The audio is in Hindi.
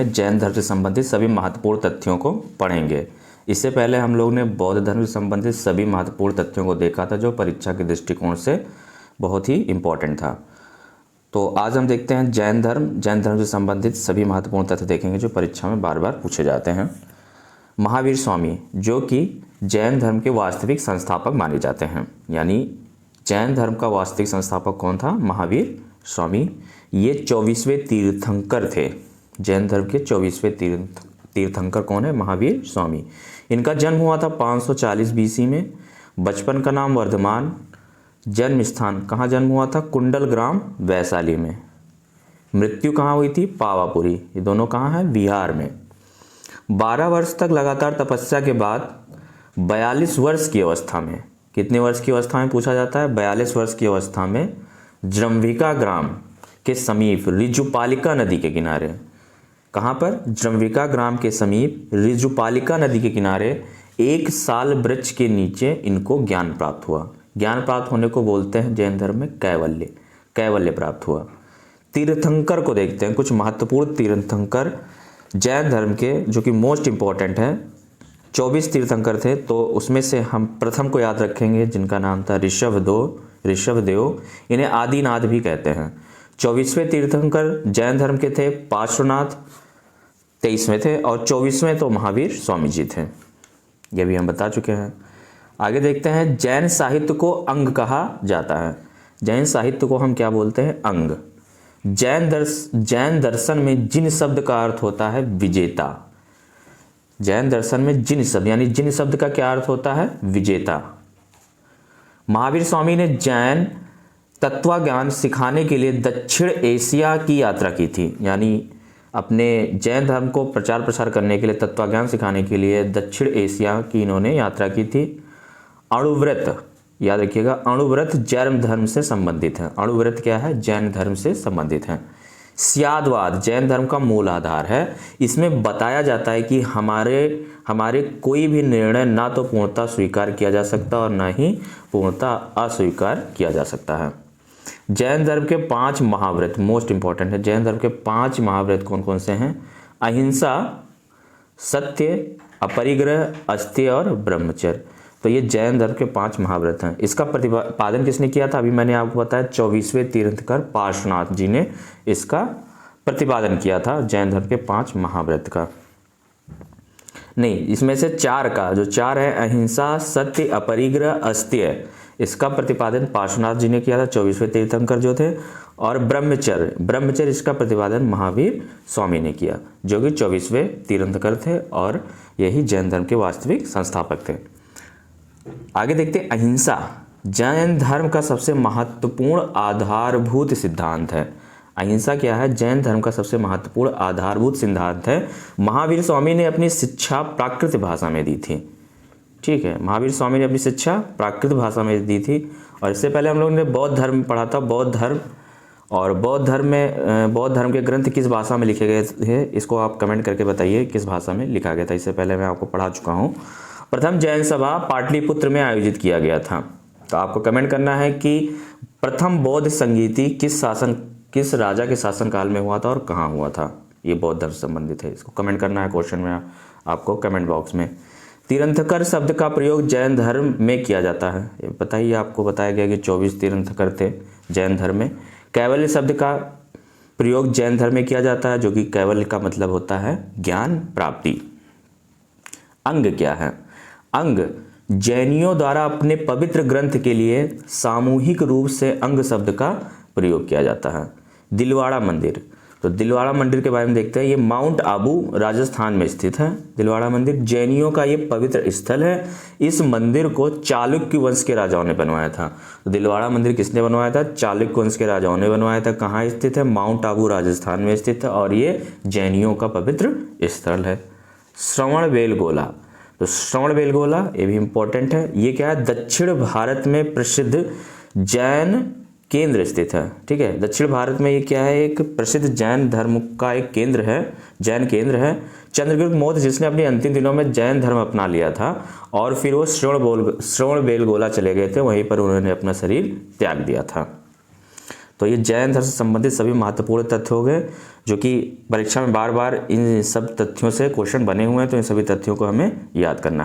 जैन धर्म से संबंधित सभी महत्वपूर्ण तथ्यों को पढ़ेंगे। इससे पहले हम लोग ने बौद्ध धर्म से संबंधित सभी महत्वपूर्ण तथ्यों को देखा था, जो परीक्षा के दृष्टिकोण से बहुत ही इम्पोर्टेंट था। तो आज हम देखते हैं जैन धर्म से संबंधित सभी महत्वपूर्ण तथ्य देखेंगे जो परीक्षा में बार बार पूछे जाते हैं। महावीर स्वामी, जो कि जैन धर्म के वास्तविक संस्थापक माने जाते हैं, यानी जैन धर्म का वास्तविक संस्थापक कौन था? महावीर स्वामी। ये 24वें तीर्थंकर थे। जैन धर्म के 24वें तीर्थंकर कौन है? महावीर स्वामी। इनका जन्म हुआ था 540 बीसी में। बचपन का नाम वर्धमान। जन्म स्थान कहाँ जन्म हुआ था? कुंडल ग्राम, वैशाली में। मृत्यु कहाँ हुई थी? पावापुरी। ये दोनों कहाँ है? बिहार में। 12 वर्ष तक लगातार तपस्या के बाद 42 वर्ष की अवस्था में, कितने वर्ष की अवस्था में पूछा जाता है? 42 वर्ष की अवस्था में जम्भिका ग्राम के समीप ऋजुपालिका नदी के किनारे, कहाँ पर? जम्भिका ग्राम के समीप ऋजुपालिका नदी के किनारे 1 साल वृक्ष के नीचे इनको ज्ञान प्राप्त हुआ। ज्ञान प्राप्त होने को बोलते हैं जैन धर्म में कैवल्य। कैवल्य प्राप्त हुआ। तीर्थंकर को देखते हैं, कुछ महत्वपूर्ण तीर्थंकर जैन धर्म के, जो कि मोस्ट इम्पॉर्टेंट है। 24 तीर्थंकर थे, तो उसमें से हम प्रथम को याद रखेंगे, जिनका नाम था ऋषभदेव। इन्हें आदिनाथ भी कहते हैं। 24वें तीर्थंकर जैन धर्म के थे पार्श्वनाथ, 23वें थे, और 24वें तो महावीर स्वामी जी थे। यह भी हम बता चुके हैं। आगे देखते हैं, जैन साहित्य को अंग कहा जाता है। जैन साहित्य को हम क्या बोलते हैं? अंग। जैन दर्शन में जिन शब्द का अर्थ होता है विजेता। जैन दर्शन में जिन शब्द, यानी जिन शब्द का क्या अर्थ होता है? विजेता। महावीर स्वामी ने जैन तत्वज्ञान सिखाने के लिए दक्षिण एशिया की यात्रा की थी, यानी अपने जैन धर्म को प्रचार प्रसार करने के लिए, तत्वज्ञान सिखाने के लिए दक्षिण एशिया की इन्होंने यात्रा की थी। अणुव्रत, याद रखिएगा, अणुव्रत जैन धर्म से संबंधित है। अणुव्रत क्या है? जैन धर्म से संबंधित है। स्यादवाद जैन धर्म का मूल आधार है। इसमें बताया जाता है कि हमारे कोई भी निर्णय ना तो पूर्णतः स्वीकार किया जा सकता और ना ही पूर्णतः अस्वीकार किया जा सकता है। जैन धर्म के 5 महाव्रत मोस्ट इंपॉर्टेंट है। जैन धर्म के 5 महाव्रत कौन कौन से हैं? अहिंसा, सत्य, अपरिग्रह, अस्तेय और ब्रह्मचर्य। तो ये जैन धर्म के 5 महाव्रत हैं। इसका प्रतिपादन किसने किया था? अभी मैंने आपको बताया 24वें तीर्थंकर पार्श्वनाथ जी ने इसका प्रतिपादन किया था, जैन धर्म के 5 महाव्रत का। नहीं, इसमें से 4 का, जो 4 है, अहिंसा, सत्य, अपरिग्रह, अस्तेय, इसका प्रतिपादन पार्श्वनाथ जी ने किया था, 24वें तीर्थंकर जो थे। और ब्रह्मचर्य इसका प्रतिपादन महावीर स्वामी ने किया, जो कि 24वें तीर्थंकर थे और यही जैन धर्म के वास्तविक संस्थापक थे। आगे देखते हैं, अहिंसा जैन धर्म का सबसे महत्वपूर्ण आधारभूत सिद्धांत है। अहिंसा क्या है? जैन धर्म का सबसे महत्वपूर्ण आधारभूत सिद्धांत है। महावीर स्वामी ने अपनी शिक्षा प्राकृत भाषा में दी थी। ठीक है, महावीर स्वामी ने अपनी शिक्षा प्राकृत भाषा में दी थी। और इससे पहले हम लोगों ने बौद्ध धर्म पढ़ा था। बौद्ध धर्म के ग्रंथ किस भाषा में लिखे गए थे? इसको आप कमेंट करके बताइए किस भाषा में लिखा गया था। इससे पहले मैं आपको पढ़ा चुका हूँ। प्रथम जैन सभा पाटलिपुत्र में आयोजित किया गया था। तो आपको कमेंट करना है कि प्रथम बौद्ध संगीति किस राजा के शासनकाल में हुआ था और कहाँ हुआ था। ये बौद्ध धर्म से संबंधित है। इसको कमेंट करना है क्वेश्चन में आपको कमेंट बॉक्स में। तीर्थंकर शब्द का प्रयोग जैन धर्म में किया जाता है। ये बताइए, आपको बताया गया कि 24 तीर्थंकर थे जैन धर्म में। कैवल्य शब्द का प्रयोग जैन धर्म में किया जाता है, जो कि कैवल्य का मतलब होता है ज्ञान प्राप्ति। अंग क्या है? अंग जैनियों द्वारा अपने पवित्र ग्रंथ के लिए सामूहिक रूप से अंग शब्द का प्रयोग किया जाता है। दिलवाड़ा मंदिर, तो दिलवाड़ा मंदिर के बारे में देखते हैं। ये माउंट आबू राजस्थान में स्थित है। दिलवाड़ा मंदिर जैनियों का ये पवित्र स्थल है। इस मंदिर को चालुक्य वंश के राजाओं ने बनवाया था। तो दिलवाड़ा मंदिर किसने बनवाया था? चालुक्य वंश के राजाओं ने बनवाया था। कहाँ स्थित है? माउंट आबू राजस्थान में स्थित है और ये जैनियों का पवित्र स्थल है। श्रवणबेलगोला, तो श्रवणबेलगोला ये भी इम्पोर्टेंट है। ये क्या है? दक्षिण भारत में प्रसिद्ध जैन केंद्र स्थित है। ठीक है, दक्षिण भारत में ये क्या है? एक प्रसिद्ध जैन धर्म का एक केंद्र है, जैन केंद्र है। चंद्रगुप्त मौर्य, जिसने अपने अंतिम दिनों में जैन धर्म अपना लिया था और फिर वो श्रवणबेलगोला चले गए थे, वहीं पर उन्होंने अपना शरीर त्याग दिया था। तो ये जैन धर्म से संबंधित सभी महत्वपूर्ण तथ्य हो गए, जो कि परीक्षा में बार बार इन सब तथ्यों से क्वेश्चन बने हुए हैं, तो इन सभी तथ्यों को हमें याद करना है।